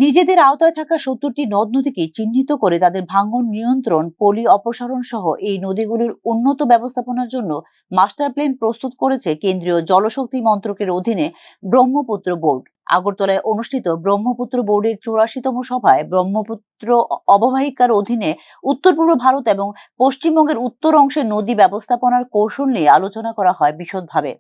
নিজেদের আওতায় থাকা ৭০টি নদ নদীকে চিহ্নিত করে তাদের ভাঙন নিয়ন্ত্রণ, পলি অপসারণ সহ এই নদীগুলোর উন্নত ব্যবস্থাপনার জন্য মাস্টার প্ল্যান প্রস্তুত করেছে কেন্দ্রীয় জলশক্তি মন্ত্রকের অধীনে ব্রহ্মপুত্র বোর্ড। আগরতলায় অনুষ্ঠিত ব্রহ্মপুত্র বোর্ডের ৮৪তম সভায় ব্রহ্মপুত্র অববাহিকার অধীনে উত্তর পূর্ব ভারত এবং পশ্চিমবঙ্গের উত্তর অংশের নদী ব্যবস্থাপনার কৌশল নিয়ে আলোচনা করা হয় বিশদভাবে।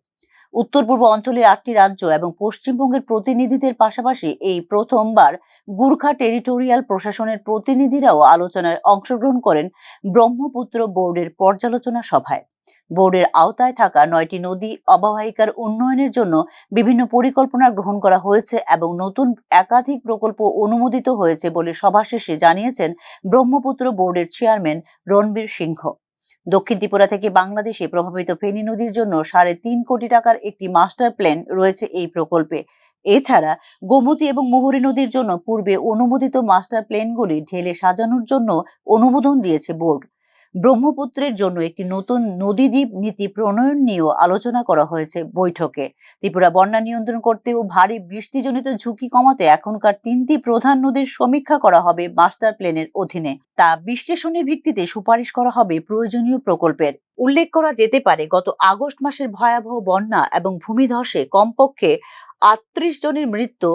উত্তর পূর্ব অঞ্চলের ৮টি রাজ্য এবং পশ্চিমবঙ্গের প্রতিনিধিদের পাশাপাশি এই প্রথমবার গুর্খা টেরিটোরিয়াল প্রশাসনের প্রতিনিধিরাও আলোচনায় অংশগ্রহণ করেন ব্রহ্মপুত্র বোর্ডের পর্যালোচনা সভায়। বোর্ডের আওতায় থাকা ৯টি নদী অববাহিকার উন্নয়নের জন্য বিভিন্ন পরিকল্পনা গ্রহণ করা হয়েছে এবং নতুন একাধিক প্রকল্প অনুমোদিত হয়েছে বলে সভা শেষে জানিয়েছেন ব্রহ্মপুত্র বোর্ডের চেয়ারম্যান রণবীর সিংহ। দক্ষিণ ত্রিপুরা থেকে বাংলাদেশে প্রভাবিত ফেনী নদীর জন্য ৩.৫ কোটি টাকার একটি মাস্টার প্ল্যান রয়েছে এই প্রকল্পে। এছাড়া গোমতী এবং মুহুরী নদীর জন্য পূর্বে অনুমোদিত মাস্টার প্ল্যানগুলি ঢেলে সাজানোর জন্য অনুমোদন দিয়েছে বোর্ড। ব্রহ্মপুত্রের জন্য একটি নতুন নদীদ্বীপ নীতি প্রণয়ন নিয়েও আলোচনা করা হয়েছে বৈঠকে। ত্রিপুরা বন্যা নিয়ন্ত্রণ করতে ও ভারী বৃষ্টিজনিত ঝুঁকি কমাতে এখনকার ৩টি প্রধান নদীর সমীক্ষা করা হবে মাস্টার প্ল্যানের অধীনে। তা বিশ্লেষণের ভিত্তিতে সুপারিশ করা হবে প্রয়োজনীয় প্রকল্পের। উল্লেখ করা যেতে পারে, গত আগস্ট মাসের ভয়াবহ বন্যা এবং ভূমিধসে কমপক্ষে ৩৮ জনের মৃত্যু,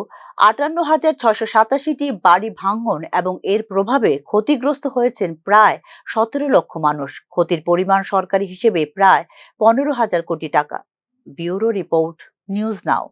৫৮,৬৮৭টি বাড়ি ভাঙন এবং এর প্রভাবে ক্ষতিগ্রস্ত হয়েছেন প্রায় ১৭ লক্ষ মানুষ। ক্ষতির পরিমাণ সরকারি হিসেবে প্রায় ১৫,০০০ কোটি টাকা। Bureau report, news now.